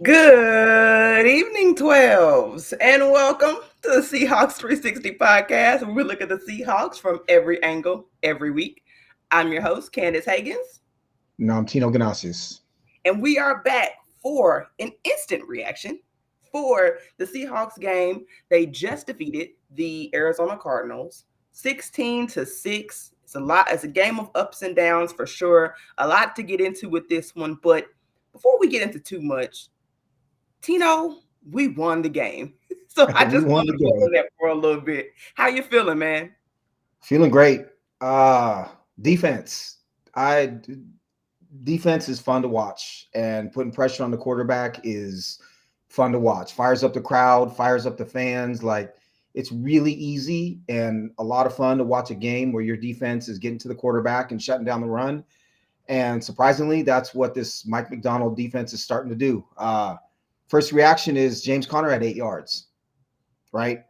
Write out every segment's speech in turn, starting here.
Good evening, 12s, and welcome to the Seahawks 360 podcast, where we look at the Seahawks from every angle every week. I'm your host, Candace Higgins, No, I'm Tino Ganasius. and we are back for an instant reaction for the Seahawks game. They just defeated the Arizona Cardinals 16-6. It's a lot, it's a game of ups and downs for sure. A lot to get into with this one, but before we get into too much, Tino, we won the game. So I We just won want the to go game. on that for a little bit. How you feeling, man? Feeling great. Defense. I Defense is fun to watch, and putting pressure on the quarterback is fun to watch. Fires up the crowd, fires up the fans. Like, it's really easy and a lot of fun to watch a game where your defense is getting to the quarterback and shutting down the run. And surprisingly, that's what this Mike McDonald defense is starting to do. First reaction is James Conner had 8 yards, right?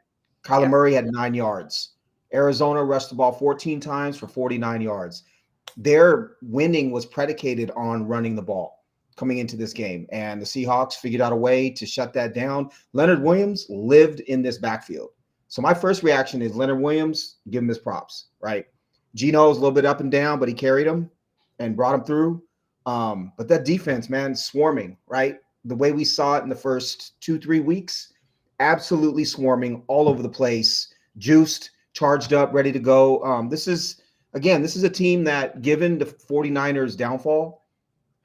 Kyler Yeah, Murray had 9 yards. Arizona rushed the ball 14 times for 49 yards. Their winning was predicated on running the ball coming into this game, and the Seahawks figured out a way to shut that down. Leonard Williams lived in this backfield. So my first reaction is Leonard Williams, give him his props, right? Geno's a little bit up and down, but he carried him and brought him through. But that defense, man, swarming, right? The way we saw it in the first 2, 3 weeks, absolutely swarming all over the place, juiced, charged up, ready to go. This is a team that, given the 49ers downfall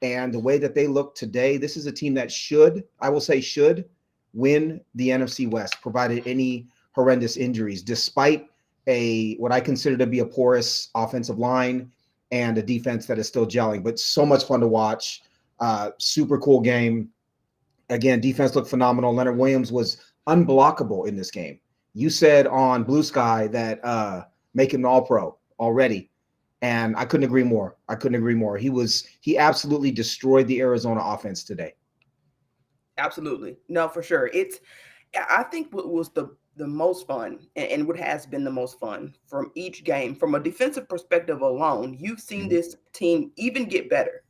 and the way that they look today, this is a team that should win the NFC West, provided any horrendous injuries, despite a what I consider to be a porous offensive line and a defense that is still gelling. But so much fun to watch. Super cool game. Again, defense looked phenomenal. Leonard Williams was unblockable in this game. You said on Blue Sky that make him an All-Pro already, and I couldn't agree more. He absolutely destroyed the Arizona offense today. absolutely. No, for sure. I think what was the most fun and what has been the most fun from each game, from a defensive perspective alone, you've seen Mhm. this team even get better.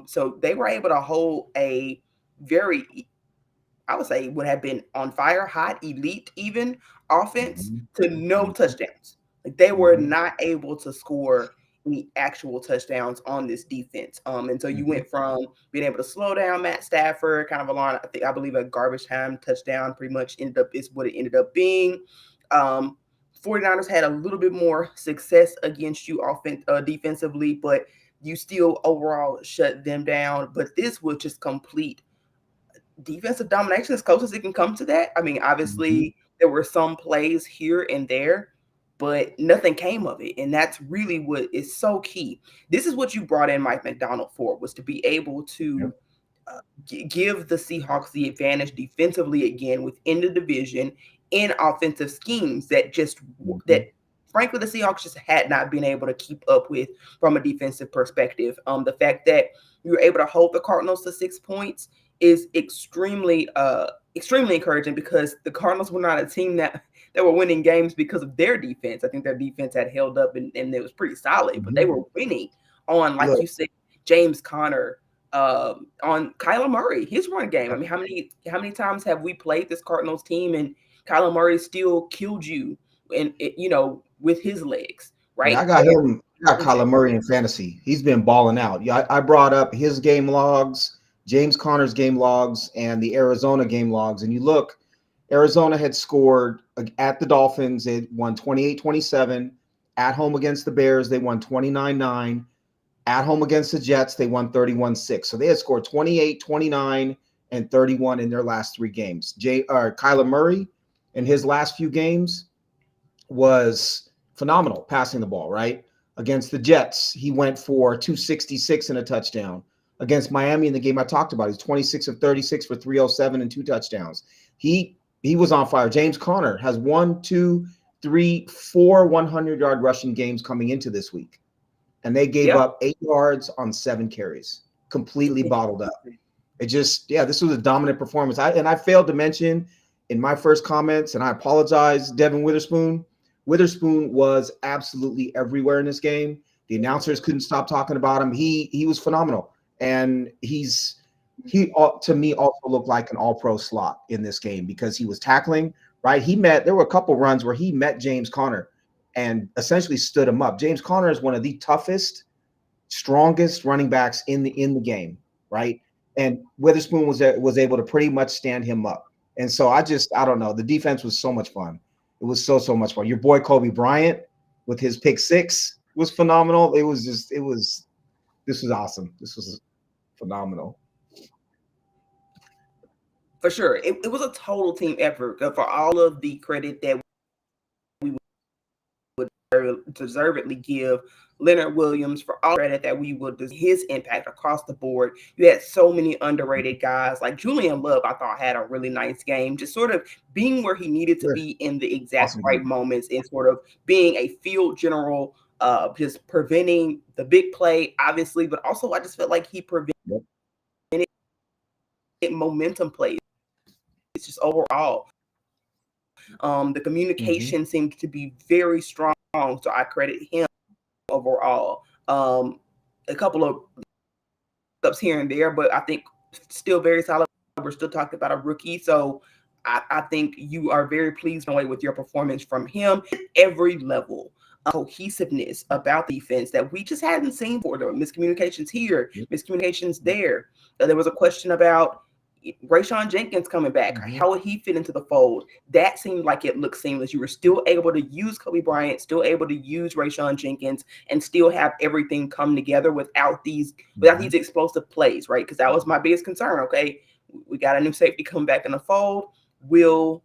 So they were able to hold a very, I would say, would have been on fire, hot, elite, even offense Mhm. to no Mhm. touchdowns. Like they were Mhm. not able to score any actual touchdowns on this defense. And so you Mhm. went from being able to slow down Matt Stafford, kind of along, I believe a garbage time touchdown pretty much ended up is what it ended up being. Um, 49ers had a little bit more success against you defensively, but you still overall shut them down. But this was just complete defensive domination as close as it can come to that. I mean, Mhm. obviously there were some plays here and there, but nothing came of it, and that's really what is so key. This is what you brought in Mike McDonald for, was to be able to Yep. give the Seahawks the advantage defensively again within the division in offensive schemes that Mhm. frankly the Seahawks just had not been able to keep up with from a defensive perspective. The fact that you were able to hold the Cardinals to 6 points is extremely encouraging, because the Cardinals were not a team that were winning games because of their defense. I think their defense had held up and it was pretty solid, but they Mhm. were winning on, like Look, you said, James Conner, on Kyler Murray, his run game. I yep. mean, how many times have we played this Cardinals team and Kyler Murray still killed you and with his legs, Yeah, right? I got him. I got Okay. Kyler Murray in fantasy. He's been balling out. Yeah, I brought up his game logs, James Conner's game logs, and the Arizona game logs. And you look, Arizona had scored at the Dolphins. They won 28-27. At home against the Bears, they won 29-9. At home against the Jets, they won 31-6. So they had scored 28, 29, and 31 in their last three games. Kyler Murray in his last few games was phenomenal passing the ball, right? Against the Jets, he went for 266 and a touchdown. Against Miami in the game I talked about, he's 26 of 36 for 307 and two touchdowns. He was on fire. James Conner has 1, 2, 3, 4 100-yard rushing games coming into this week, and they gave Yeah. up 8 yards on 7 carries, completely bottled up. This was a dominant performance. I failed to mention in my first comments, and I apologize, Devin Witherspoon. Witherspoon was absolutely everywhere in this game. The announcers couldn't stop talking about him. He was phenomenal, and he to me also looked like an all-pro slot in this game because he was tackling, right? There were a couple runs where he met James Conner and essentially stood him up. James Conner is one of the toughest, strongest running backs in the game, right? And Witherspoon was able to pretty much stand him up. And so I don't know. The defense was so much fun. It was so much fun. Your boy Kobe Bryant with his pick six was phenomenal. This was awesome. This was phenomenal. For sure. It was a total team effort for all of the credit that we would deservedly give Leonard Williams, for all credit that we would his impact across the board. You had so many underrated guys like Julian Love. I thought had a really nice game, just sort of being where he needed to Sure. be in the exact Awesome right game. moments and sort of being a field general, just preventing the big play, obviously, but also I just felt like he prevented momentum plays. It's just overall. The communication seemed to be very strong, so I credit him overall. A couple of ups here and there, but I think still very solid. We're still talking about a rookie, so I think you are very pleased with your performance from him at every level. Cohesiveness about defense that we just hadn't seen before. There were miscommunications here, miscommunications there. There was a question about Rayshawn Jenkins coming back. How would he fit into the fold? That seemed like it looked seamless. You were still able to use Kobe Bryant, still able to use Rayshawn Jenkins, and still have everything come together without these explosive plays, right? Because that was my biggest concern. Okay, we got a new safety coming back in the fold. Will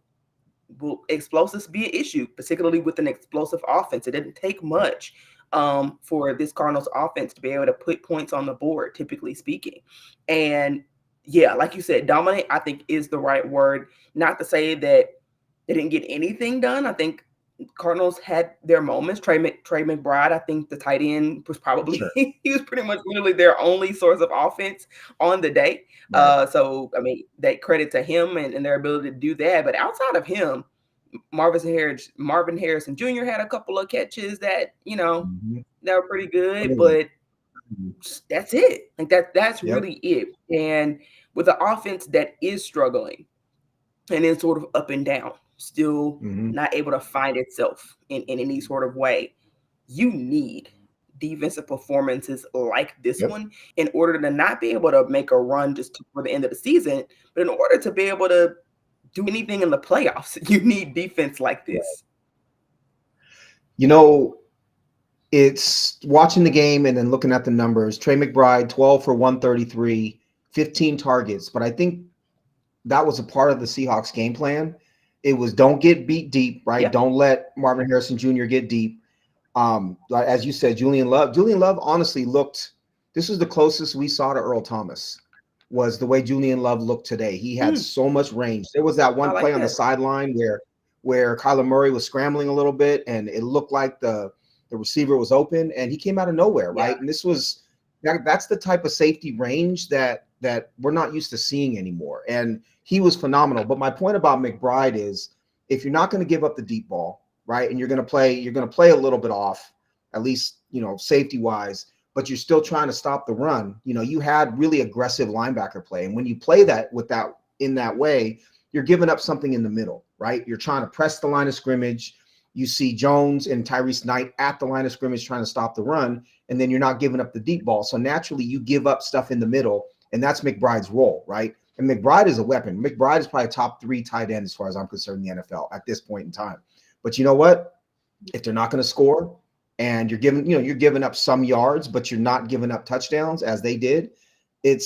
explosives be an issue, particularly with an explosive offense? It didn't take much for this Cardinals offense to be able to put points on the board, typically speaking. And yeah, like you said, dominate, I think, is the right word. Not to say that they didn't get anything done. I think Cardinals had their moments. Trey McBride, I think the tight end was probably he was pretty much literally their only source of offense on the day. Right. So I mean, that credit to him and their ability to do that. But outside of him, Marvin Harrison Jr. had a couple of catches that that were pretty good, but that's it. Like that's really it. And with an offense that is struggling and is sort of up and down, still not able to find itself in any sort of way, you need defensive performances like this one in order to not be able to make a run just for the end of the season, but in order to be able to do anything in the playoffs, you need defense like this. It's watching the game and then looking at the numbers. Trey McBride, 12 for 133, 15 targets. But I think that was a part of the Seahawks game plan. It was don't get beat deep, right? Yeah. Don't let Marvin Harrison Jr. get deep. As you said, Julian Love honestly looked, this was the closest we saw to Earl Thomas, was the way Julian Love looked today. He had so much range. There was that one play on the sideline where Kyler Murray was scrambling a little bit and it looked like the receiver was open and he came out of nowhere, right? And that's the type of safety range that we're not used to seeing anymore. And he was phenomenal. But my point about McBride is if you're not going to give up the deep ball, right, and you're going to play a little bit off, at least, safety wise, but you're still trying to stop the run. You had really aggressive linebacker play. And when you play that in that way, you're giving up something in the middle, right? You're trying to press the line of scrimmage. You see Jones and Tyrese Knight at the line of scrimmage trying to stop the run, and then you're not giving up the deep ball. So naturally, you give up stuff in the middle, and that's McBride's role, right? And McBride is a weapon. McBride is probably top 3 tight end as far as I'm concerned in the NFL at this point in time. But you know what? If they're not going to score, and you're giving up some yards, but you're not giving up touchdowns as they did, it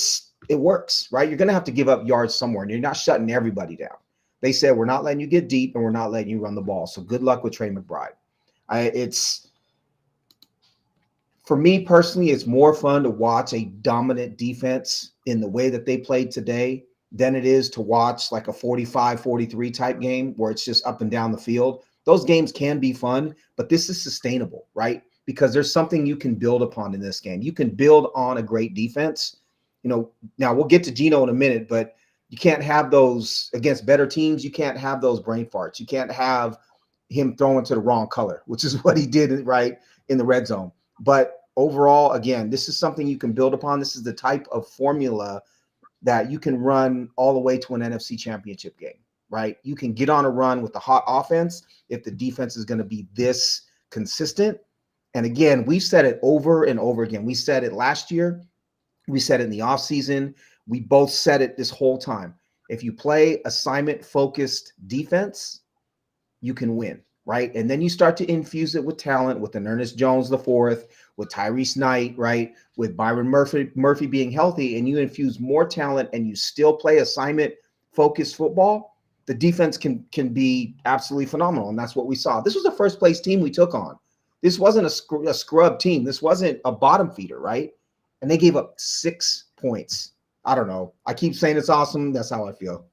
works, right? You're going to have to give up yards somewhere, and you're not shutting everybody down. They said, we're not letting you get deep and we're not letting you run the ball. So good luck with Trey McBride. For me personally, it's more fun to watch a dominant defense in the way that they played today than it is to watch like a 45-43 type game where it's just up and down the field. Those games can be fun, but this is sustainable, right? Because there's something you can build upon in this game. You can build on a great defense. Now we'll get to Geno in a minute, but you can't have those against better teams. You can't have those brain farts. You can't have him throwing to the wrong color, which is what he did right in the red zone. But overall, again, this is something you can build upon. This is the type of formula that you can run all the way to an NFC championship game, right? You can get on a run with the hot offense if the defense is going to be this consistent. And again, we've said it over and over again. We said it last year. We said it in the offseason. We both said it this whole time. If you play assignment-focused defense, you can win, right? And then you start to infuse it with talent, with an Ernest Jones the fourth, with Tyrese Knight, right? With Byron Murphy being healthy, and you infuse more talent and you still play assignment-focused football, the defense can be absolutely phenomenal. And that's what we saw. This was the first place team we took on. This wasn't a scrub team. This wasn't a bottom feeder, right? And they gave up 6 points. I don't know. I keep saying it's awesome. That's how I feel.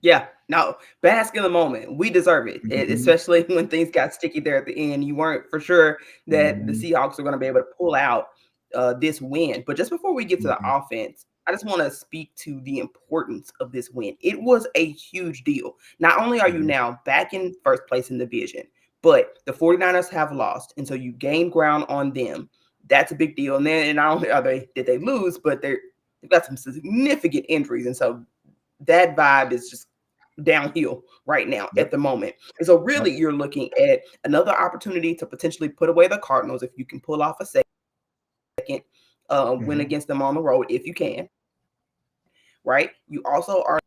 Yeah, no, bask in the moment. We deserve it, especially when things got sticky there at the end. You weren't for sure that the Seahawks are going to be able to pull out this win. But just before we get to the offense, I just want to speak to the importance of this win. It was a huge deal. Not only are you now back in first place in the division, but the 49ers have lost. And so you gain ground on them. That's a big deal. And then not only did they lose, but they've got some significant injuries. And so that vibe is just downhill right now at the moment. And so really you're looking at another opportunity to potentially put away the Cardinals if you can pull off a second win against them on the road, if you can, right? You also are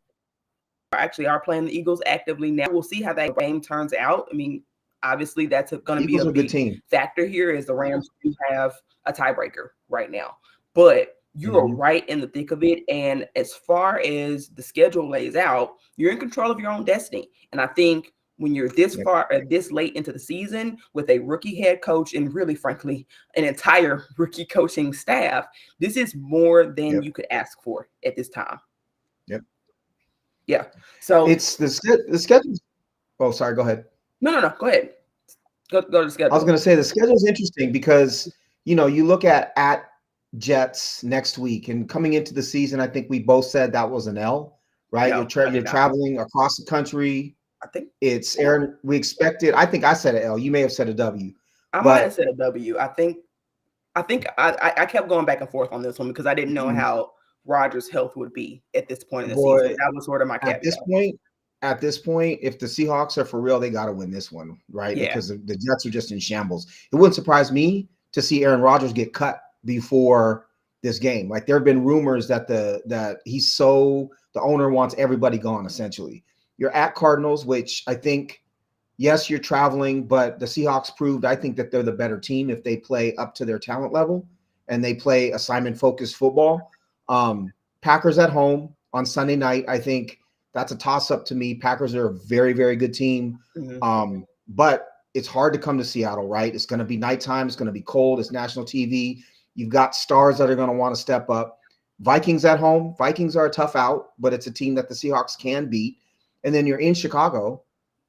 playing the Eagles actively now. We'll see how that game turns out. I mean, obviously that's going to be a big factor here, as the Rams do have a tiebreaker right now. But you are right in the thick of it. And as far as the schedule lays out, you're in control of your own destiny. And I think when you're this far, this late into the season with a rookie head coach and really, frankly, an entire rookie coaching staff, this is more than you could ask for at this time. Yeah. So it's the schedule. Oh, sorry. Go ahead. No. Go ahead. Go to the schedule. I was going to say the schedule is interesting because, you look at Jets next week, and coming into the season, I think we both said that was an L, right? You're traveling across the country. I think it's Aaron. We expected. I think I said an L. You may have said a W. I might have said a W. I think I kept going back and forth on this one because I didn't know how Rodgers' health would be at this point in the season. That was sort of my caveat. At this point, if the Seahawks are for real, they got to win this one, right? Yeah. Because the Jets are just in shambles. It wouldn't surprise me to see Aaron Rodgers get cut before this game. Like, there have been rumors that the owner wants everybody gone, essentially. You're at Cardinals, which I think, yes, you're traveling, but the Seahawks proved, I think, that they're the better team if they play up to their talent level and they play assignment-focused football. Packers at home on Sunday night, I think that's a toss-up to me. Packers are a very, very good team. But it's hard to come to Seattle, right? It's going to be nighttime. It's going to be cold. It's national TV. You've got stars that are going to want to step up. Vikings at home. Vikings are a tough out, but it's a team that the Seahawks can beat. And then you're in Chicago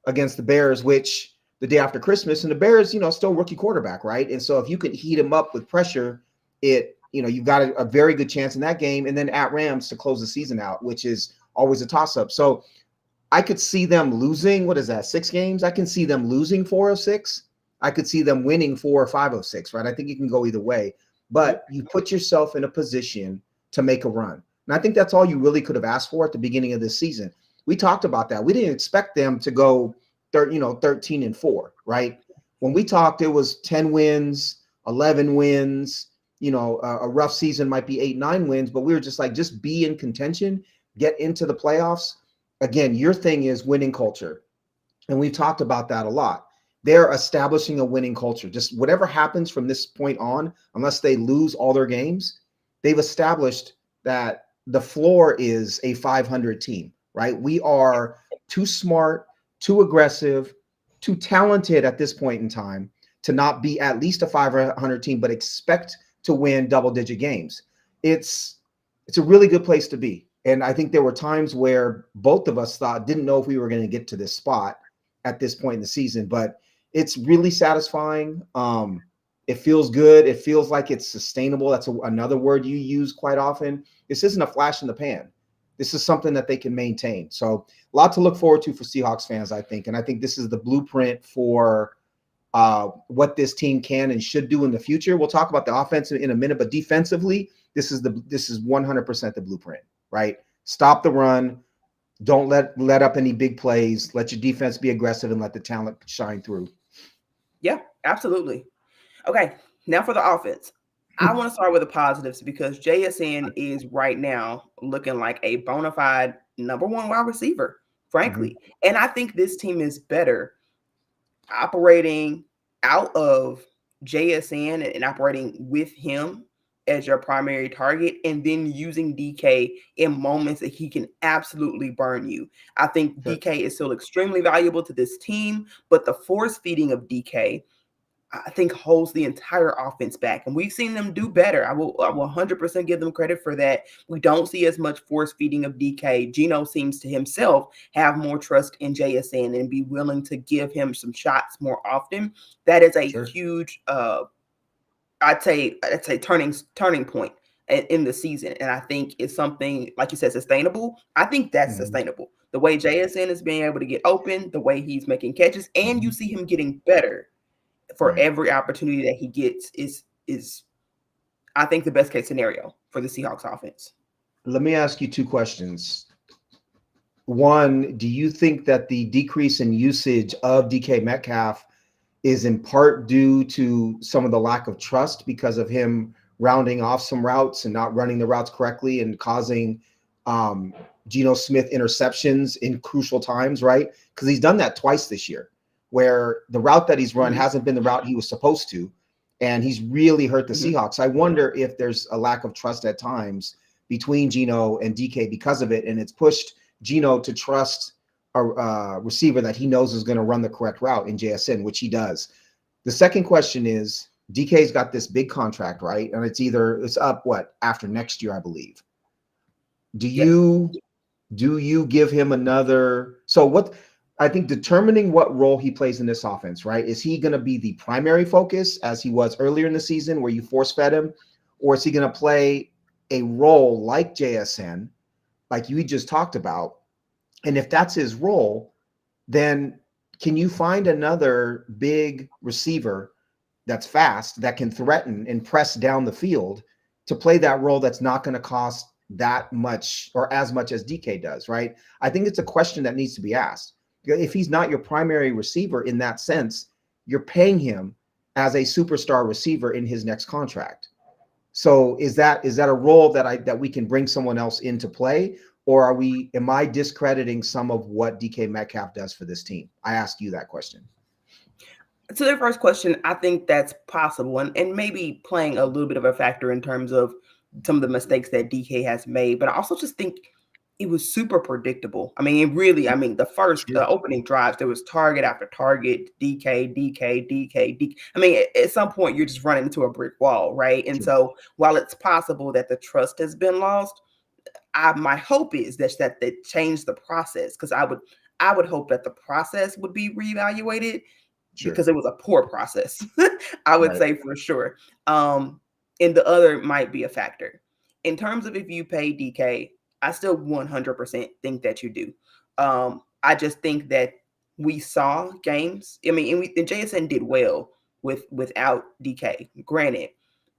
against the Bears, which the day after Christmas, and the Bears, still rookie quarterback, right? And so if you can heat him up with pressure, you've got a very good chance in that game. And then at Rams to close the season out, which is always a toss-up. So I could see them losing, 6 games? I can see them losing 4 of 6. I could see them winning 4 or 5 of 6, right? I think it can go either way. But you put yourself in a position to make a run. And I think that's all you really could have asked for at the beginning of this season. We talked about that. We didn't expect them to go 13-4, right? When we talked, it was 10 wins, 11 wins. A rough season might be 8-9 wins, but we were just like, just be in contention, get into the playoffs. Again, your thing is winning culture. And we've talked about that a lot. They're establishing a winning culture. Just whatever happens from this point on, unless they lose all their games, they've established that the floor is a 500 team, right? We are too smart, too aggressive, too talented at this point in time to not be at least a 500 team, but expect to win double-digit games. It's a really good place to be. And I think there were times where both of us didn't know if we were going to get to this spot at this point in the season, but it's really satisfying. It feels good. It feels like it's sustainable. That's another word you use quite often. This isn't a flash in the pan. This is something that they can maintain. So a lot to look forward to for Seahawks fans, I think. And I think this is the blueprint for what this team can and should do in the future. We'll talk about the offense in a minute, but defensively, this is 100% the blueprint, right? Stop the run. Don't let up any big plays. Let your defense be aggressive and let the talent shine through. Yeah, absolutely. Okay, now for the offense. I want to start with the positives because JSN is right now looking like a bona fide number one wide receiver, frankly. And I think this team is better operating out of JSN and operating with him as your primary target, and then using DK in moments that he can absolutely burn you. I think Sure. DK is still extremely valuable to this team, but the force feeding of DK, I think, holds the entire offense back. And we've seen them do better. I will 100% give them credit for that. We don't see as much force feeding of DK. Geno seems to himself have more trust in JSN and be willing to give him some shots more often. That is a huge, I'd say turning point in the season. And I think it's something, like you said, sustainable. I think that's sustainable. The way JSN is being able to get open, the way he's making catches, and you see him getting better for every opportunity that he gets is I think the best case scenario for the Seahawks offense. Let me ask you two questions. One, do you think that the decrease in usage of DK Metcalf is in part due to some of the lack of trust because of him rounding off some routes and not running the routes correctly and causing Geno Smith interceptions in crucial times, right? Because he's done that twice this year, where the route that he's run hasn't been the route he was supposed to, and he's really hurt the Seahawks. I wonder if there's a lack of trust at times between Geno and DK because of it, and it's pushed Geno to trust a receiver that he knows is going to run the correct route in JSN, which he does. The second question is, DK's got this big contract, right? And it's up after next year, I believe. Do you give him another? So what I think determining what role he plays in this offense, right? Is he going to be the primary focus as he was earlier in the season where you force fed him, or is he going to play a role like JSN, like you just talked about? And if that's his role, then can you find another big receiver that's fast, that can threaten and press down the field to play that role that's not going to cost that much or as much as DK does, right? I think it's a question that needs to be asked. If he's not your primary receiver in that sense, you're paying him as a superstar receiver in his next contract. So is that a role that we can bring someone else into play? Or am I discrediting some of what DK Metcalf does for this team? I ask you that question. So the first question, I think that's possible, and maybe playing a little bit of a factor in terms of some of the mistakes that DK has made. But I also just think it was super predictable. I mean, the opening drives, there was target after target, DK, DK, DK, DK. I mean, at some point, you're just running into a brick wall, right? And so while it's possible that the trust has been lost, my hope is that they change the process, because I would hope that the process would be reevaluated because it was a poor process. I would say for sure. And the other might be a factor. In terms of if you pay DK, I still 100% think that you do. I just think that we saw games. I mean, and JSN did well without DK, granted,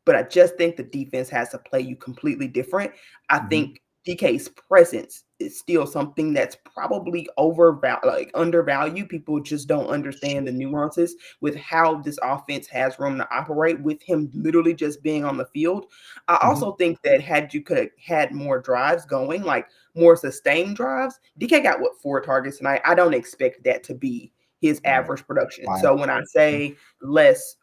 but I just think the defense has to play you completely different. I think DK's presence is still something that's probably undervalued. People just don't understand the nuances with how this offense has room to operate with him literally just being on the field. I also think that had you could have had more drives going, like more sustained drives, DK got 4 targets tonight. I don't expect that to be his average production. So when I say less,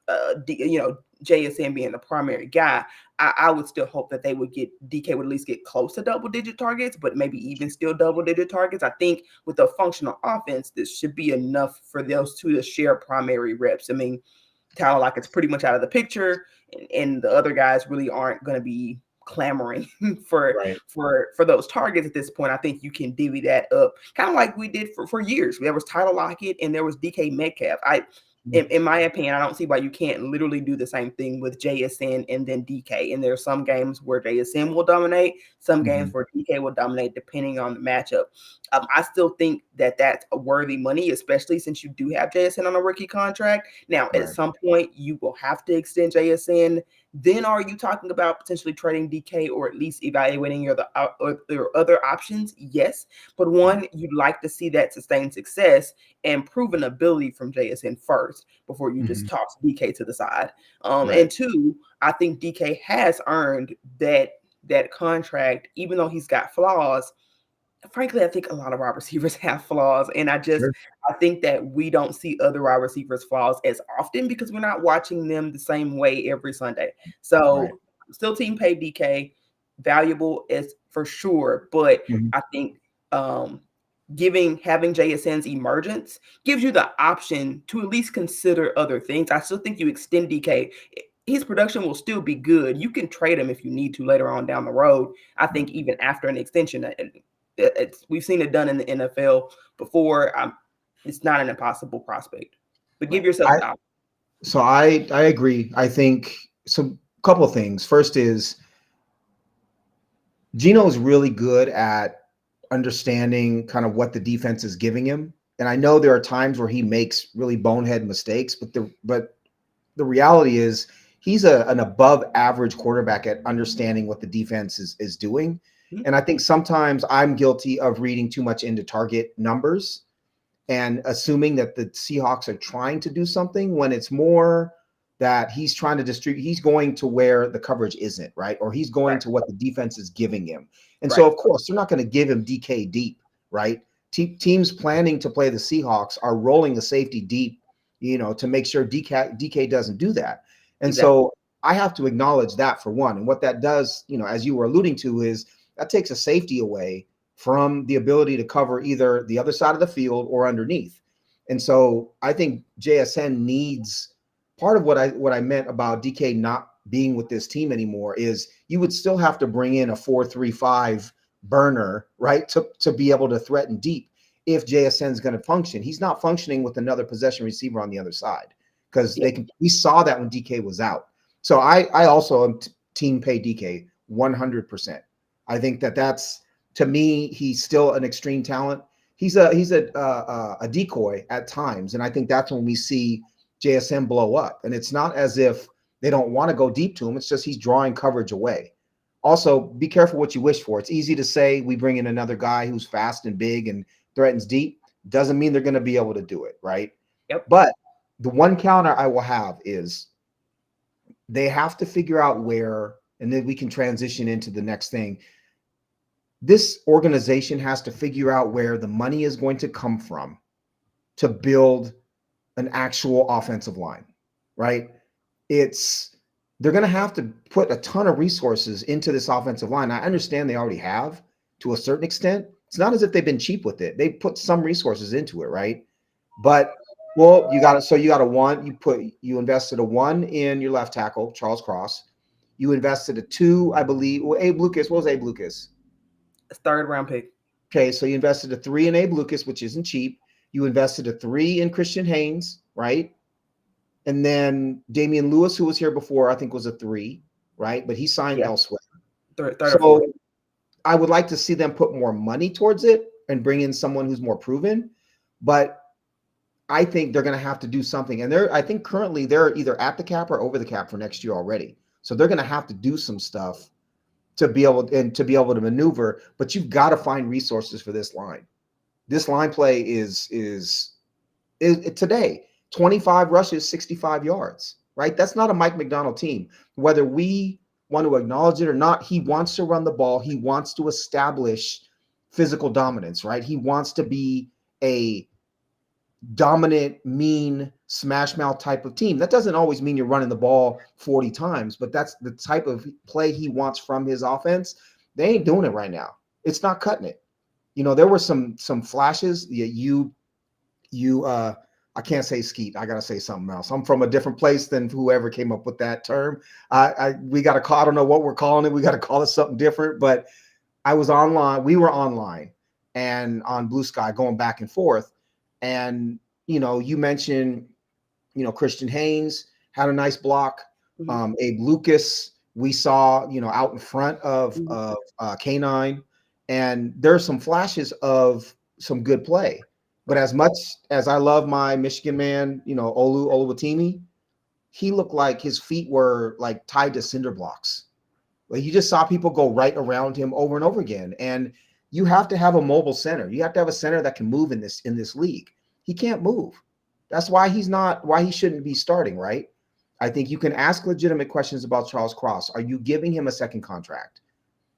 JSN being the primary guy, I would still hope that DK would at least get close to double-digit targets, but maybe even still double-digit targets. I think with a functional offense, this should be enough for those two to share primary reps. I mean, Tyler Lockett's pretty much out of the picture, and the other guys really aren't going to be clamoring for those targets at this point. I think you can divvy that up, kind of like we did for years. There was Tyler Lockett and there was DK Metcalf. in my opinion, I don't see why you can't literally do the same thing with JSN and then DK. And there are some games where JSN will dominate, some games where DK will dominate, depending on the matchup. I still think that that's a worthy money, especially since you do have JSN on a rookie contract. Now, at some point, you will have to extend JSN. Then are you talking about potentially trading DK or at least evaluating your other options? Yes. But one, you'd like to see that sustained success and proven ability from JSN first before you just toss DK to the side. And two, I think DK has earned that contract, even though he's got flaws. Frankly, I think a lot of wide receivers have flaws, and I think that we don't see other wide receivers' flaws as often because we're not watching them the same way every Sunday. So, still team pay DK, valuable is for sure, but I think having JSN's emergence gives you the option to at least consider other things. I still think you extend DK. His production will still be good. You can trade him if you need to later on down the road. I think even after an extension, we've seen it done in the NFL before. It's not an impossible prospect, but give yourself the option. So I agree. I think so. A couple of things. First is Gino is really good at understanding kind of what the defense is giving him. And I know there are times where he makes really bonehead mistakes, but the reality is he's an above average quarterback at understanding what the defense is doing. And I think sometimes I'm guilty of reading too much into target numbers and assuming that the Seahawks are trying to do something when it's more that he's trying to distribute. He's going to where the coverage isn't, right? Or he's going to what the defense is giving him. And so, of course, they're not going to give him DK deep, right? Teams planning to play the Seahawks are rolling the safety deep, to make sure DK doesn't do that. And so I have to acknowledge that for one. And what that does, as you were alluding to, is that takes a safety away from the ability to cover either the other side of the field or underneath. And so I think JSN needs part of what I meant about DK not being with this team anymore is you would still have to bring in a 4-3-5 burner, right? To be able to threaten deep if JSN is going to function. He's not functioning with another possession receiver on the other side because we saw that when DK was out. So I also am team pay DK 100%. I think that's, to me, he's still an extreme talent. He's a decoy at times, and I think that's when we see JSN blow up. And it's not as if they don't want to go deep to him. It's just he's drawing coverage away. Also, be careful what you wish for. It's easy to say we bring in another guy who's fast and big and threatens deep. Doesn't mean they're going to be able to do it, right? But the one counter I will have is they have to figure out where, and then we can transition into the next thing. This organization has to figure out where the money is going to come from to build an actual offensive line, right? They're going to have to put a ton of resources into this offensive line. I understand they already have to a certain extent. It's not as if they've been cheap with it. They put some resources into it, right? But you invested a 1 in your left tackle, Charles Cross. You invested a 2, I believe. Well, Abe Lucas, what was Abe Lucas? A 3rd round pick. Okay, so you invested a 3 in Abe Lucas, which isn't cheap. You invested a 3 in Christian Haynes, right? And then Damian Lewis, who was here before, I think was a 3, right? But he signed elsewhere. So I would like to see them put more money towards it and bring in someone who's more proven. But I think they're going to have to do something. And I think currently they're either at the cap or over the cap for next year already. So they're going to have to do some stuff to be able to maneuver. But you've got to find resources for this line. This line play is today 25 rushes, 65 yards, right? That's not a Mike McDonald team. Whether we want to acknowledge it or not, he wants to run the ball. He wants to establish physical dominance, right? He wants to be a dominant, mean, smash mouth type of team. That doesn't always mean you're running the ball 40 times, but that's the type of play he wants from his offense. They ain't doing it right now. It's not cutting it. There were some flashes. I can't say skeet. I got to say something else. I'm from a different place than whoever came up with that term. We got to call, I don't know what we're calling it. We got to call it something different, but I was online. We were online and on Blue Sky going back and forth. And, you mentioned Christian Haynes had a nice block. Mhm. Abe Lucas, we saw, out in front of Mhm. K9, and there's some flashes of some good play. But Right. as much as I love my Michigan man, Olu Oluwatimi, he looked like his feet were like tied to cinder blocks. Like you just saw people go right around him over and over again. And you have to have a mobile center. You have to have a center that can move in this league. He can't move. That's why he shouldn't be starting, right? I think you can ask legitimate questions about Charles Cross. Are you giving him a second contract?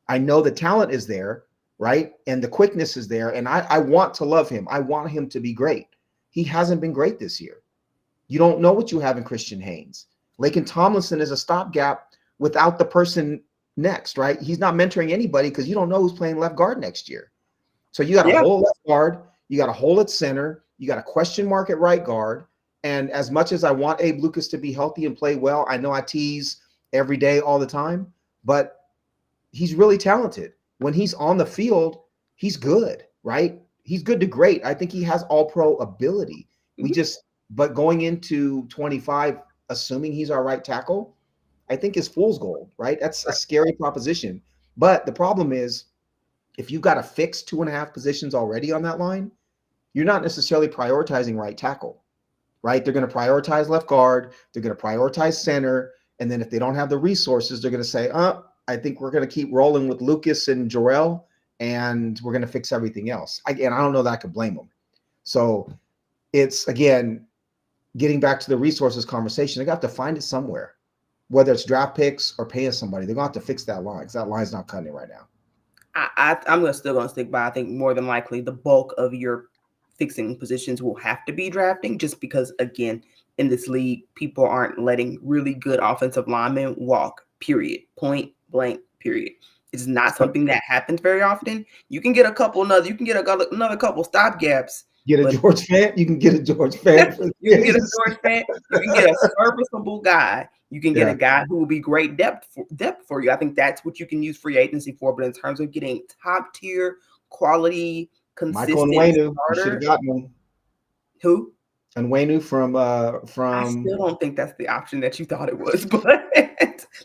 I know the talent is there, right? And the quickness is there. And I want to love him. I want him to be great. He hasn't been great this year. You don't know what you have in Christian Haynes. Lakin Tomlinson is a stopgap without the person next, right? He's not mentoring anybody because you don't know who's playing left guard next year. So you got a Yeah. hole left guard, you got a hole at center, you got a question mark at right guard. And as much as I want Abe Lucas to be healthy and play well, I know I tease every day, all the time, but he's really talented. When he's on the field, he's good, right? He's good to great. I think he has all pro ability. Mhm. But going into 25, assuming he's our right tackle, I think is fool's gold, right? That's a Right. scary proposition. But the problem is, if you've got to fix 2.5 positions already on that line, you're not necessarily prioritizing right tackle, right? They're going to prioritize left guard, they're going to prioritize center, and then if they don't have the resources, they're going to say, I think we're going to keep rolling with Lucas and Jarrell, and we're going to fix everything else. And I don't know that I could blame them. So it's, again, getting back to the resources conversation, they got to find it somewhere, whether it's draft picks or paying somebody. They're going to have to fix that line because that line's not cutting it right now. I'm still gonna stick by. I think more than likely the bulk of your fixing positions will have to be drafting, just because again in this league people aren't letting really good offensive linemen walk. Period. Point blank. Period. It's not something that happens very often. You can get another couple stopgaps, Get a but George Fant. You can get a George Fant for you can get a George Fant. You can get a serviceable guy. You can get Yeah. a guy who will be great depth for you. I think that's what you can use free agency for. But in terms of getting top tier quality, Michael consistent Onwenu, you should have starter, gotten him. who Onwenu I from still don't think that's the option that you thought it was. But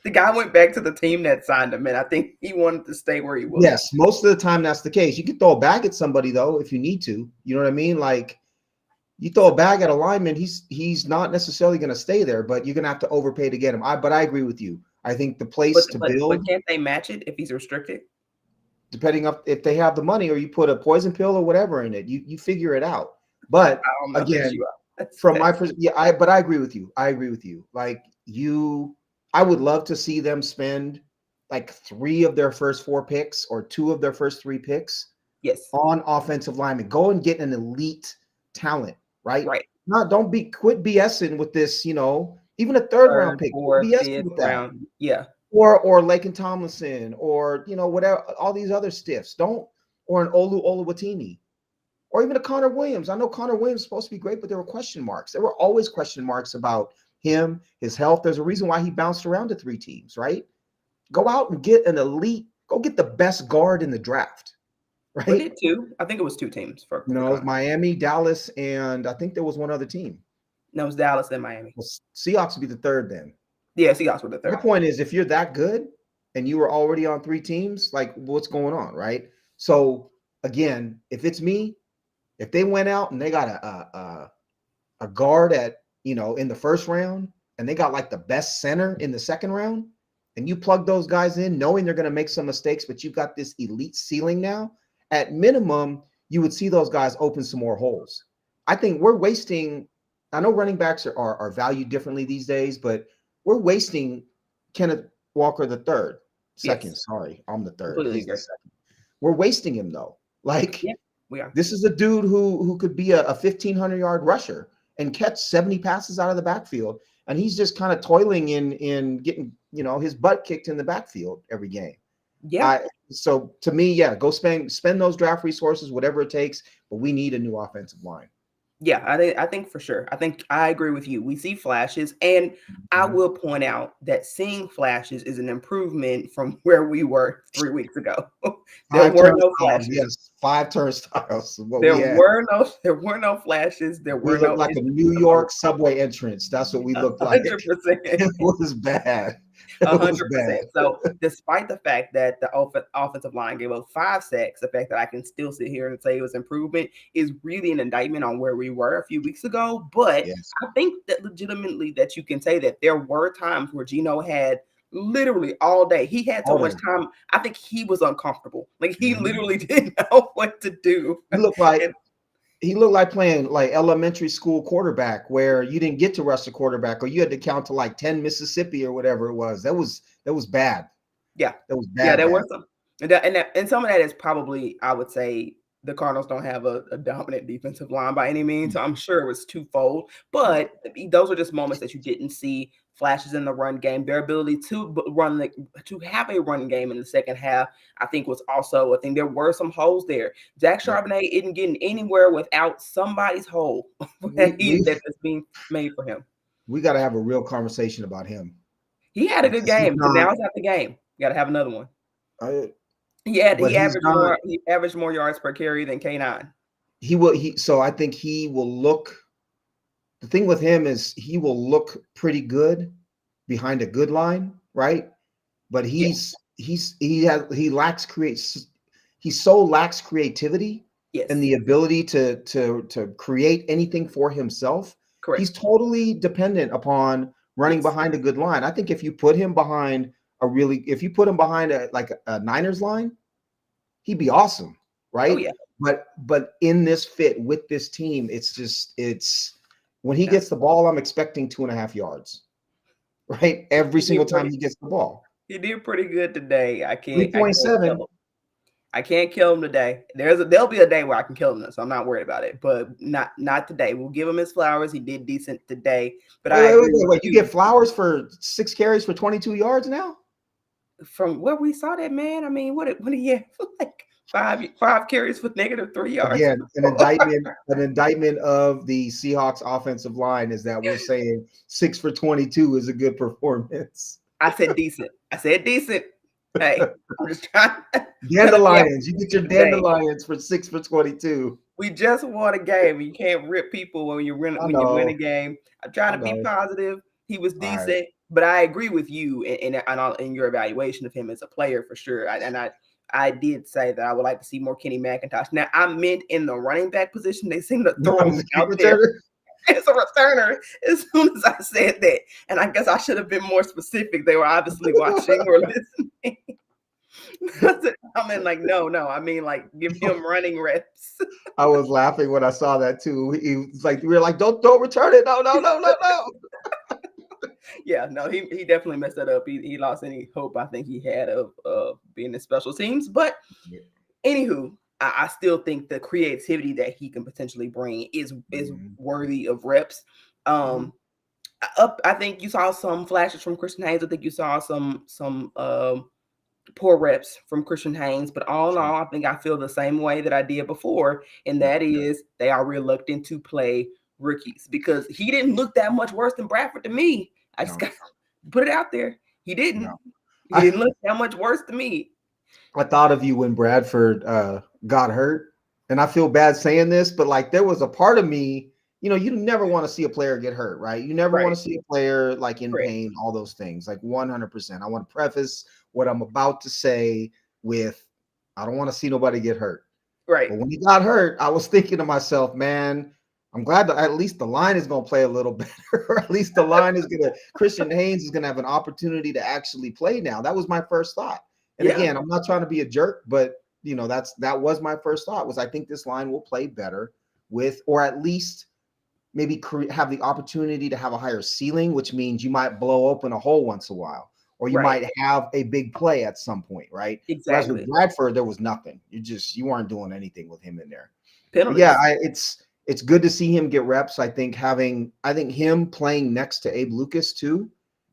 the guy went back to the team that signed him, and I think he wanted to stay where he was. yes, most of the time that's the case. You can throw a bag at somebody though if you need to. You know what I mean? Like you throw a bag at a lineman, he's not necessarily going to stay there, but you're going to have to overpay to get him. But I agree with you. I think the place to But build, can't they match it if he's restricted? depending on if they have the money or you put a poison pill or whatever in it, you figure it out. But I don't know that again, you are. from my perspective, but I agree with you. I agree with you. Like I would love to see them spend like 3 of their first 4 picks or 2 of their first 3 picks Yes. on offensive linemen. Go and get an elite talent, right? Right. Quit BSing with this, even a 3rd round Third, pick. Quit fourth, BSing fifth with that. round. Yeah. Or Lakin Tomlinson, or whatever, all these other stiffs. Or an Oluwatimi, or even a Connor Williams. I know Connor Williams is supposed to be great, but there were question marks. There were always question marks about him, his health. There's a reason why he bounced around to 3 teams, right? Go out and get an elite, go get the best guard in the draft, Was right? it 2? I think it was 2 teams for No, it was Connor. Miami, Dallas, and I think there was one other team. No, it was Dallas and Miami. Well, Seahawks would be the 3rd then. Yeah, Seahawks were the My 3rd. point is, if you're that good and you were already on 3 teams, like what's going on, right? So again, if it's me, if they went out and they got a guard at in the 1st round and they got like the best center in the 2nd round, and you plug those guys in knowing they're going to make some mistakes, but you've got this elite ceiling now, at minimum, you would see those guys open some more holes. I think we're wasting. I know running backs are valued differently these days, but we're wasting Kenneth Walker the 3rd, 2nd. Yes. Sorry, I'm the 3rd. Completely He's the agree. 2nd. We're wasting him though. Like, Yeah, we are. this is a dude who could be a 1,500-yard rusher and catch 70 passes out of the backfield, and he's just kind of toiling in getting his butt kicked in the backfield every game. Yeah. So to me, yeah, go spend those draft resources, whatever it takes, but we need a new offensive line. Yeah, I think for sure. I think I agree with you. We see flashes, and I Mhm. will point out that seeing flashes is an improvement from where we were 3 weeks ago. There Five were no turnstiles, flashes. yes, five turnstiles is what we had. There were no flashes. There We were looked no like a instances New of York subway entrance. That's what we looked like. 100%. It was bad. It was 100%. bad. So, despite the fact that the offensive line gave up 5 sacks, the fact that I can still sit here and say it was improvement is really an indictment on where we were a few weeks ago. But Yes. I think that legitimately that you can say that there were times where Gino had literally all day. He had so All much day. time. I think he was uncomfortable. Like he Mhm. literally didn't know what to do. He looked like And he looked like playing like elementary school quarterback where you didn't get to rush the quarterback or you had to count to like 10 Mississippi or whatever it was. That was bad. yeah, That was yeah, bad, there bad. were some, and some of that is probably, I would say, the Cardinals don't have a dominant defensive line by any means, Mm, so I'm sure it was twofold. mm. But those are just moments that you didn't see flashes in the run game. Their ability to have a run game in the second half, I think, was also a thing. There were some holes there. Jack Yeah. Charbonnet isn't getting anywhere without somebody's hole We we that's being made for him. we got to have a real conversation about him He had a good because he's game, but not. now it's not the game. Got to have another one. Uh, but He he's averaged not. more yards per carry than K9. He will. He so I think he will look. The thing with him is he will look pretty good behind a good line, right? But Yeah, he lacks creates he so lacks creativity and yes, the ability to create anything for himself. He's correct. totally dependent upon running Yes. behind a good line. I think if you put him behind a Niners line, he'd be awesome, Oh right? yeah. But in this fit with this team, it's when he No, gets the ball, I'm expecting 2.5 yards, right? Every he single did time pretty he gets the ball. he did pretty good today. I can't kill 3.7. him. I can't kill him today. There'll be a day where I can kill him, so I'm not worried about it. But not today. We'll give him his flowers. He did decent today. But Wait, I wait, wait, agree wait, with wait. You get you. Flowers for 6 carries for 22 yards now? From where we saw that man, I mean, what he had like five carries for -3 yards. Again, an indictment of the Seahawks offensive line is that we're saying 6 for 22 is a good performance. I said decent. I said decent. Hey, I'm just trying to let us have Dandelions. You get your today. dandelions for 6 for 22. We just won a game. You can't rip people I when you win a know. game. I'm trying I to be know. positive. He was All right. decent, but I agree with you in your evaluation of him as a player for sure. I did say that I would like to see more Kenny McIntosh. Now I meant in the running back position. They seem to throw him The kick out there returner. as a returner as soon as I said that. And I guess I should have been more specific. They were obviously watching or listening. I mean, like, no. I mean, like, give him running reps. I was laughing when I saw that too. He was like, we were like, don't return it. No, no, no, no, no. Yeah, no, he definitely messed that up. He lost any hope I think he had of being in special teams. But anywho, I still think the creativity that he can potentially bring is Mhm. worthy of reps. Mhm. Um, I think you saw some flashes from Christian Haynes. I think you saw some poor reps from Christian Haynes, but all in Sure. all, I think I feel the same way that I did before, and Yep. that is they are reluctant to play rookies because he didn't look that much worse than Bradford to me. I just No, got to put it out there. He didn't. no. He I, didn't look that much worse to me. I thought of you when Bradford got hurt, and I feel bad saying this, but like there was a part of me, you never want to see a player get hurt, right? You never want Right. to see a player like in Correct. pain, all those things, like 100%. I want to preface what I'm about to say with, I don't want to see nobody get hurt. Right. But when he got hurt, I was thinking to myself, man, I'm glad that at least the line is going to play a little better. Or at least the line is going to, Christian Haynes is going to have an opportunity to actually play now. That was my first thought. And Yeah. again, I'm not trying to be a jerk, but that was my first thought was I think this line will play better with, or at least maybe have the opportunity to have a higher ceiling, which means you might blow open a hole once in a while, or you Right. might have a big play at some point, right? Whereas with Exactly. Bradford, there was nothing. You weren't doing anything with him in there. But yeah, Penalties. it's good to see him get reps. I think him playing next to Abe Lucas too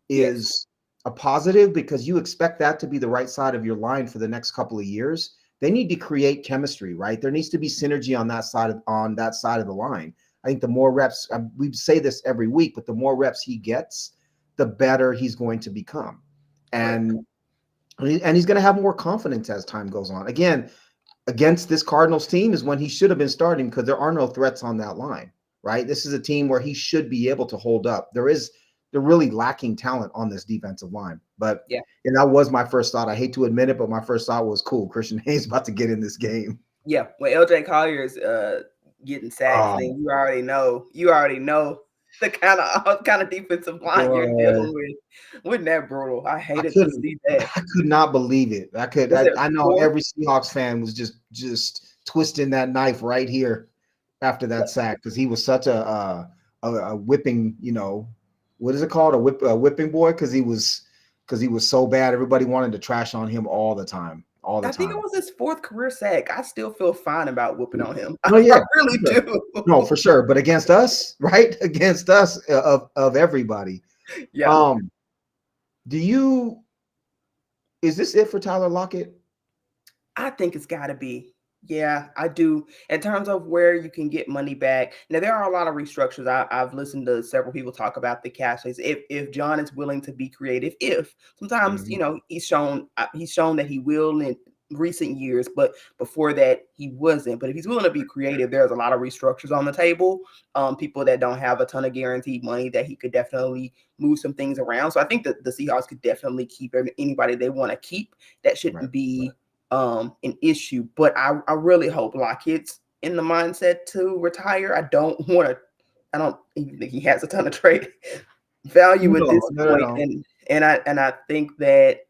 Yes. is a positive because you expect that to be the right side of your line for the next couple of years. They need to create chemistry, right? There needs to be synergy on that side of the line. I think the more reps, we say this every week, but the more reps he gets, the better he's going to become. Correct. And he's going to have more confidence as time goes on. Again, against this Cardinals team is when he should have been starting because there are no threats on that line, right? This is a team where he should be able to hold up. They're really lacking talent on this defensive line. But Yeah. and that was my first thought. I hate to admit it, but my first thought was cool. Christian Hayes about to get in this game. Yeah. When LJ Collier's getting sacks, then Oh, you already know the kind of defensive line you're boy. dealing with. Wasn't that brutal? I I hated to couldn't see that. I could not believe it. Was it I know fourth? every Seahawks fan was just twisting that knife right here after that sack because he was such a whipping, what is it called? A whipping boy because he was so bad. Everybody wanted to trash on him all the time. All the I think it time. was his fourth career sack. I still feel fine about whooping on him. Oh I yeah, really for sure. do. No, for sure. But against us, right? Against us of everybody. Yeah. Um, do you is this it for Tyler Lockett? I think it's got to be. Yeah, I do. In terms of where you can get money back, now there are a lot of restructures. I've listened to several people talk about the cash plays. If John is willing to be creative, if sometimes Mhm. he's shown that he will in recent years, but before that he wasn't. But if he's willing to be creative, there's a lot of restructures on the table. People that don't have a ton of guaranteed money that he could definitely move some things around. So I think that the Seahawks could definitely keep anybody they want to keep. That Right. shouldn't be an issue. But I really hope Lockett's in the mindset to retire. I don't even think he has a ton of trade value at No, this no, no, point. no. And I think that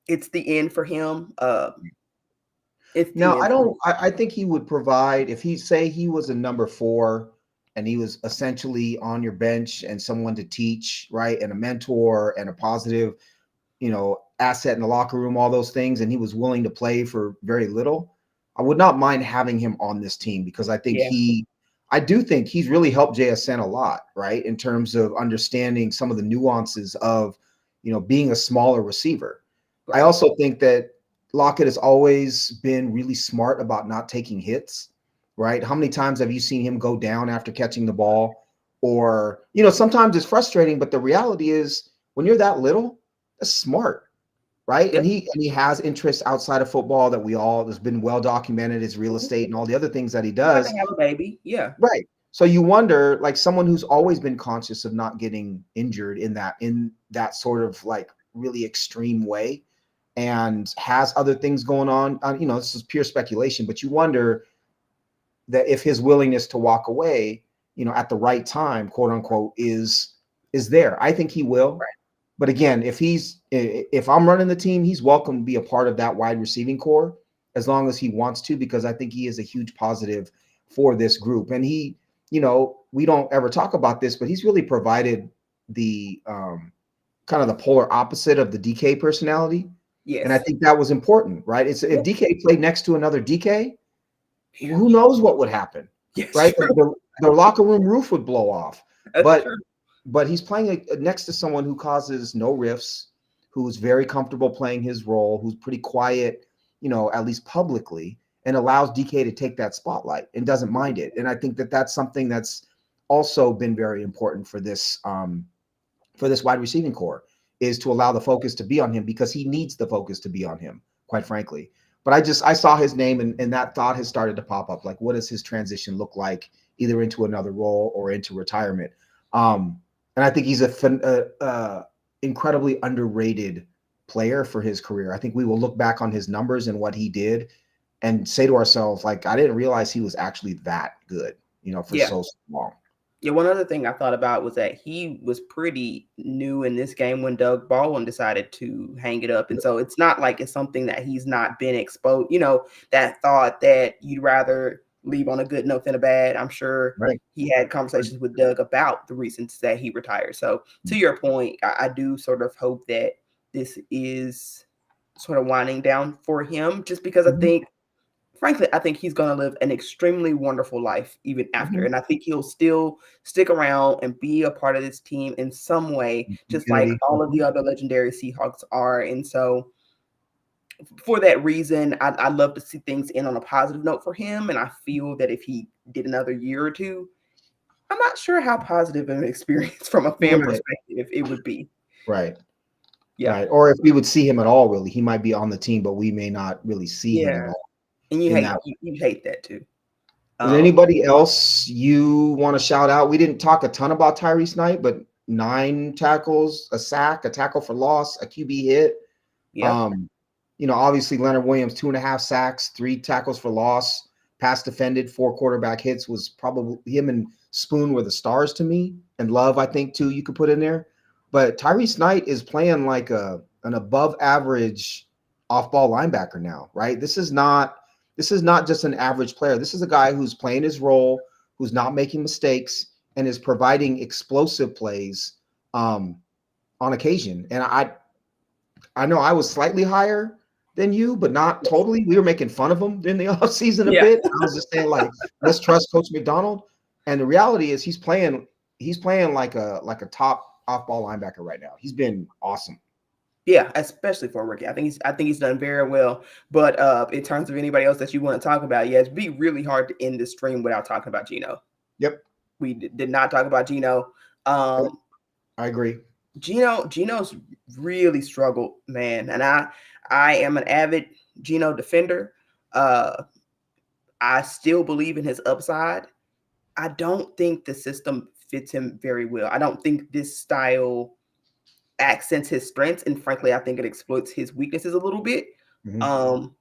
it's the end for him. It's the Now, end for him. I think he would provide if he say he was a number 4 and he was essentially on your bench and someone to teach, right? And a mentor and a positive, asset in the locker room, all those things, and he was willing to play for very little. I would not mind having him on this team because Yeah. I do think he's really helped JSN a lot, right? In terms of understanding some of the nuances of, being a smaller receiver. I Right. also think that Lockett has always been really smart about not taking hits, right? How many times have you seen him go down after catching the ball? Or, sometimes it's frustrating, but the reality is when you're that little, that's smart, right? Yep. And he has interests outside of football that we all has been well documented, his real Mhm. estate and all the other things that he He tried does. to have a baby. Yeah. Right. So you wonder, like someone who's always been conscious of not getting injured in that sort of like really extreme way and has other things going on. This is pure speculation, but you wonder that if his willingness to walk away, at the right time, quote unquote, is there. I think he will. Right. But again, if I'm running the team, he's welcome to be a part of that wide receiving core as long as he wants to, because I think he is a huge positive for this group. And we don't ever talk about this, but he's really provided the kind of the polar opposite of the DK personality. And I Yes. think that was important, right? It's if Yep. DK played next to another DK, who knows what would happen, Yes. right? True. The locker room roof would blow off. That's But true. he's playing next to someone who causes no rifts, who's very comfortable playing his role, who's pretty quiet, at least publicly, and allows DK to take that spotlight and doesn't mind it. And I think that that's something that's also been very important for this wide receiving core is to allow the focus to be on him because he needs the focus to be on him, quite frankly. But I saw his name and that thought has started to pop up. Like, what does his transition look like, either into another role or into retirement? And I think he's a incredibly underrated player for his career. I think we will look back on his numbers and what he did and say to ourselves, like, I didn't realize he was actually that good, for Yeah. so long. Yeah, one other thing I thought about was that he was pretty new in this game when Doug Baldwin decided to hang it up. And so it's not like it's something that he's not been exposed, that thought that you'd rather leave on a good note than a bad. I'm sure Right. he had conversations with Doug about the reasons that he retired. So to your point, I do sort of hope that this is sort of winding down for him, just because I Mhm. think frankly, I think he's going to live an extremely wonderful life even after. Mhm. And I think he'll still stick around and be a part of this team in some way, just like Community. all of the Mhm. other legendary Seahawks are. And so, for that reason, I'd love to see things end on a positive note for him. And I feel that if he did another year or two, I'm not sure how positive an experience from a fan Right. perspective it would be. Right. Yeah. Right. Or if we would see him at all, really, he might be on the team, but we may not really see him at Yeah. all And in that. you hate that too. Is there Um, anybody else you want to shout out? We didn't talk a ton about Tyrese Knight, but 9 tackles, a sack, a tackle for loss, a QB hit. yeah. Um, obviously Leonard Williams, 2.5 sacks, 3 tackles for loss, pass defended, 4 quarterback hits was probably him and Spoon were the stars to me, and Love, I think, too, you could put in there. But Tyrese Knight is playing like an above average off ball linebacker now, right? This is not just an average player. This is a guy who's playing his role, who's not making mistakes, and is providing explosive plays on occasion. And I know I was slightly higher than you, but not totally. We were making fun of him in the offseason a Yeah. bit. I was just saying, like, let's trust Coach McDonald. And the reality is he's playing like a top off-ball linebacker right now. He's been awesome. Yeah, especially for a rookie. I think he's done very well. But in terms of anybody else that you want to talk about, yeah, it'd be really hard to end this stream without talking about Gino. Yep. We did not talk about Gino. Yep. Um, I agree. Gino's really struggled, man. And I am an avid Gino defender. Uh, I still believe in his upside. I don't think the system fits him very well. I don't think this style accents his strengths, and frankly, I think it exploits his weaknesses a little bit. Mhm. Um,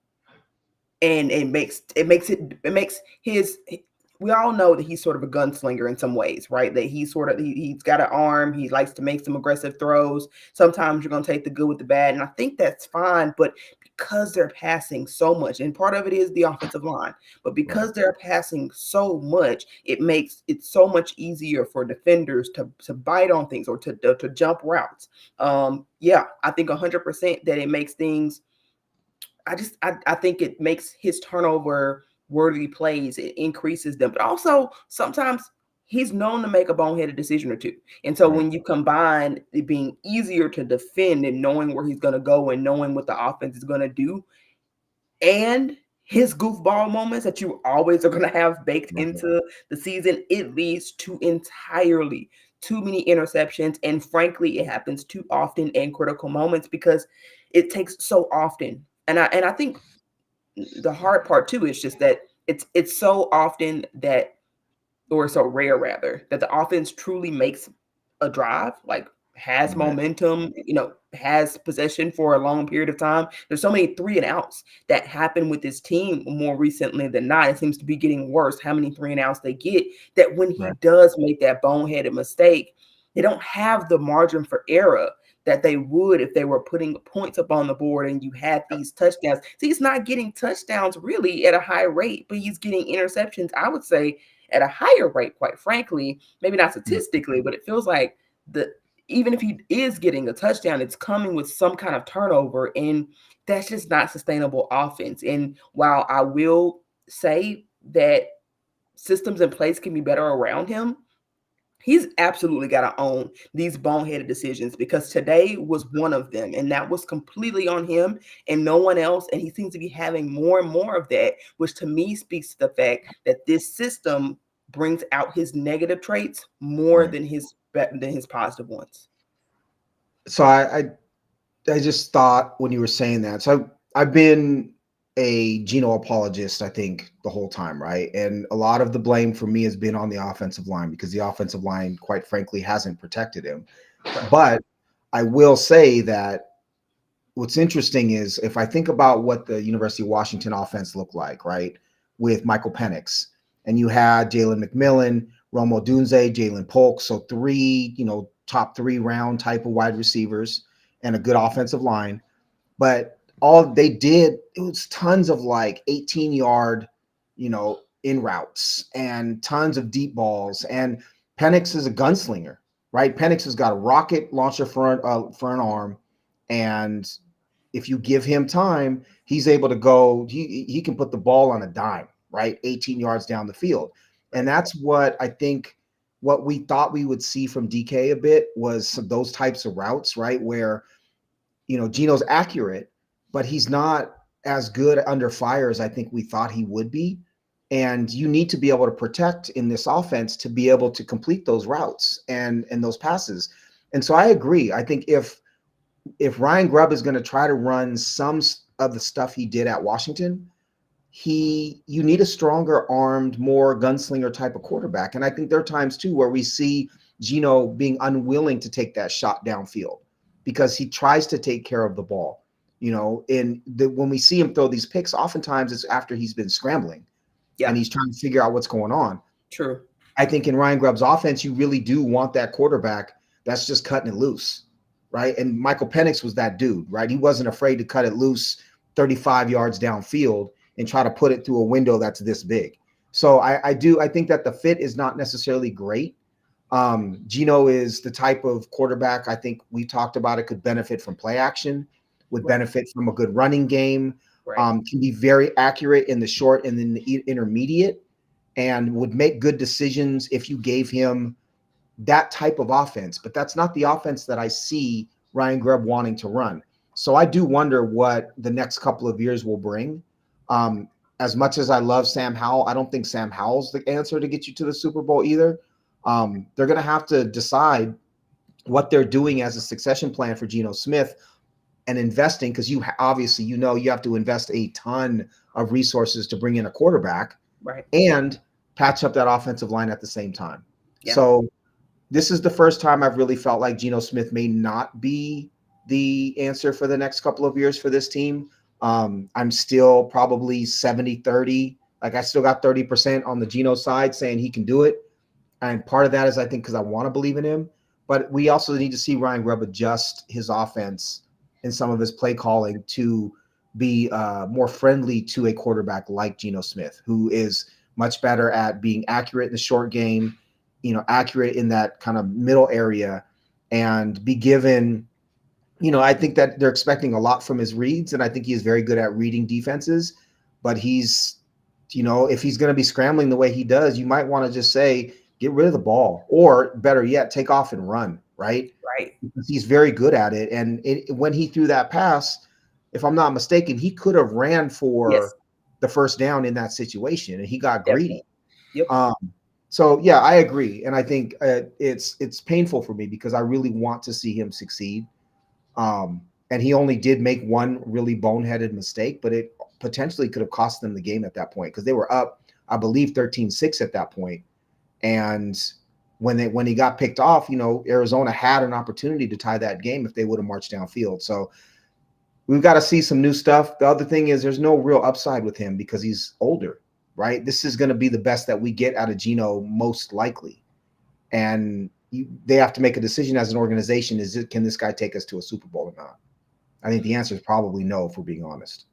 and it makes his. We all know that he's sort of a gunslinger in some ways, right? That he's got an arm. He likes to make some aggressive throws. Sometimes you're gonna take the good with the bad, and I think that's fine. But because they're passing so much, and part of it is the offensive line, but Right. because they're passing so much, it makes it so much easier for defenders to bite on things or to jump routes. Yeah, I think 100% that it makes things. I think it makes his turnover worthy plays, it increases them. But also sometimes he's known to make a boneheaded decision or two. And so Right. when you combine it being easier to defend and knowing where he's going to go and knowing what the offense is going to do, and his goofball moments that you always are going to have baked Right. into the season, it leads to entirely too many interceptions. And frankly, it happens too often in critical moments because it takes so often. And I think the hard part too is just that it's so often that, or so rare rather, that the offense truly makes a drive, like has Right. momentum, has possession for a long period of time. There's so many 3 and outs that happen with this team more recently than not. It seems to be getting worse how many 3 and outs they get, that when he Right. does make that boneheaded mistake, they don't have the margin for error that they would if they were putting points up on the board and you had these touchdowns. See, he's not getting touchdowns really at a high rate, but he's getting interceptions, I would say, at a higher rate, quite frankly. Maybe not Mhm. statistically, but it feels like the even if he is getting a touchdown, it's coming with some kind of turnover, and that's just not sustainable offense. And while I will say that systems in place can be better around him, he's absolutely got to own these boneheaded decisions, because today was one of them, and that was completely on him and no one else. And he seems to be having more and more of that, which to me speaks to the fact that this system brings out his negative traits more Right. than his positive ones. So I just thought when you were saying that. So I've been a Geno apologist, I think, the whole time, right? And a lot of the blame for me has been on the offensive line because the offensive line, quite frankly, hasn't protected him. Right. But I will say that what's interesting is if I think about what the University of Washington offense looked like, right, with Michael Penix, and you had Jalen McMillan, Romo Dunze, Jalen Polk, so 3, top 3 round type of wide receivers and a good offensive line. But all they did, it was tons of like 18-yard, in routes and tons of deep balls. And Penix is a gunslinger, right? Penix has got a rocket launcher for an arm, and if you give him time, he's able to go. He can put the ball on a dime, right? 18 yards down the field, and that's what I think. What we thought we would see from DK a bit was those types of routes, right? Where Geno's accurate, but he's not as good under fire as I think we thought he would be. And you need to be able to protect in this offense to be able to complete those routes and those passes. And so I agree. I think if Ryan Grubb is going to try to run some of the stuff he did at Washington, you need a stronger armed, more gunslinger type of quarterback. And I think there are times too where we see Geno being unwilling to take that shot downfield because he tries to take care of the ball. When we see him throw these picks, oftentimes it's after he's been scrambling and he's trying to figure out what's going on. True. I think in Ryan Grubb's offense, you really do want that quarterback that's just cutting it loose, right? And Michael Penix was that dude, right? He wasn't afraid to cut it loose 35 yards downfield and try to put it through a window that's this big. So I think that the fit is not necessarily great. Geno is the type of quarterback, I think we talked about it, could benefit from play action, would benefit from a good running game, can be very accurate in the short and in the intermediate, and would make good decisions if you gave him that type of offense. But that's not the offense that I see Ryan Grubb wanting to run. So I do wonder what the next couple of years will bring. As much as I love Sam Howell, I don't think Sam Howell's the answer to get you to the Super Bowl either. They're going to have to decide what they're doing as a succession plan for Geno Smith and investing, because obviously you have to invest a ton of resources to bring in a quarterback and patch up that offensive line at the same time. Yeah. So this is the first time I've really felt like Geno Smith may not be the answer for the next couple of years for this team. I'm still probably 70-30. Like, I still got 30% on the Geno side saying he can do it. And part of that is, I think, because I want to believe in him. But we also need to see Ryan Grubb adjust his offense and some of his play calling to be more friendly to a quarterback like Geno Smith, who is much better at being accurate in the short game, accurate in that kind of middle area, and be given, I think that they're expecting a lot from his reads, and I think he is very good at reading defenses. But he's, if he's going to be scrambling the way he does, you might want to just say, get rid of the ball, or better yet, take off and run, right? Right. Because he's very good at it. And when he threw that pass, if I'm not mistaken, he could have ran for the first down in that situation, and he got greedy. Yep. So yeah, I agree, and I think it's painful for me because I really want to see him succeed. And he only did make one really boneheaded mistake, but it potentially could have cost them the game at that point, because they were up, I believe, 13-6 at that point. And when he got picked off, Arizona had an opportunity to tie that game if they would have marched downfield. So we've got to see some new stuff. The other thing is there's no real upside with him because he's older, right? This is going to be the best that we get out of Geno, most likely. And they have to make a decision as an organization. Can this guy take us to a Super Bowl or not? I think the answer is probably no, if we're being honest.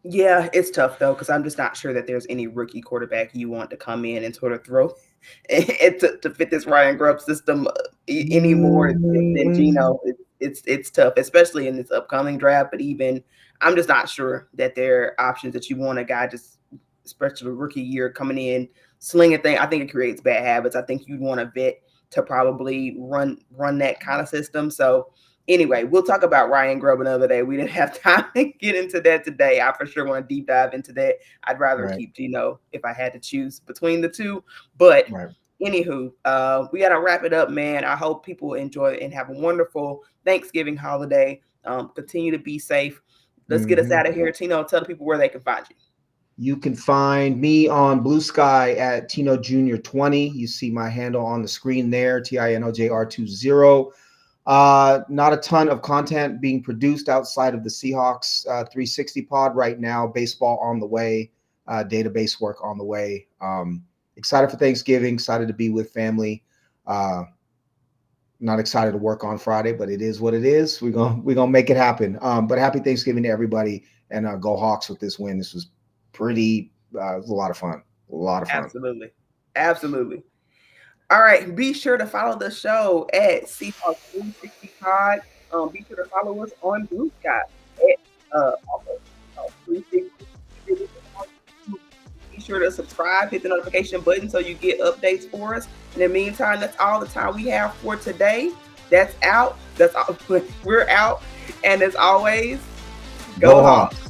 Yeah, it's tough, though, because I'm just not sure that there's any rookie quarterback you want to come in and sort of throw to fit this Ryan Grubb system anymore than Geno. It's tough, especially in this upcoming draft. But even I'm just not sure that there are options that you want a guy just, especially rookie year, coming in, slinging thing. I think it creates bad habits. I think you'd want a vet to probably run that kind of system. So anyway, we'll talk about Ryan Grubb another day. We didn't have time to get into that today. I for sure want to deep dive into that. I'd rather keep Geno if I had to choose between the two. But anywho, we got to wrap it up, man. I hope people enjoy it and have a wonderful Thanksgiving holiday. Continue to be safe. Let's get us out of here. Tino, tell the people where they can find you. You can find me on Blue Sky at Tino Jr. 20. You see my handle on the screen there, TINOJR20. Not a ton of content being produced outside of the Seahawks 360 pod right now. Baseball on the way, database work on the way. Excited for Thanksgiving, excited to be with family. Not excited to work on Friday, but it is what it is. We're gonna make it happen. But happy Thanksgiving to everybody, and go Hawks with this win. This was it was a lot of fun. Absolutely. All right, be sure to follow the show at Seahawks360-Pod. Be sure to follow us on Blue Sky at 360. Be sure to subscribe, hit the notification button so you get updates for us. In the meantime, that's all the time we have for today. That's out. That's all. We're out. And as always, go Hawks.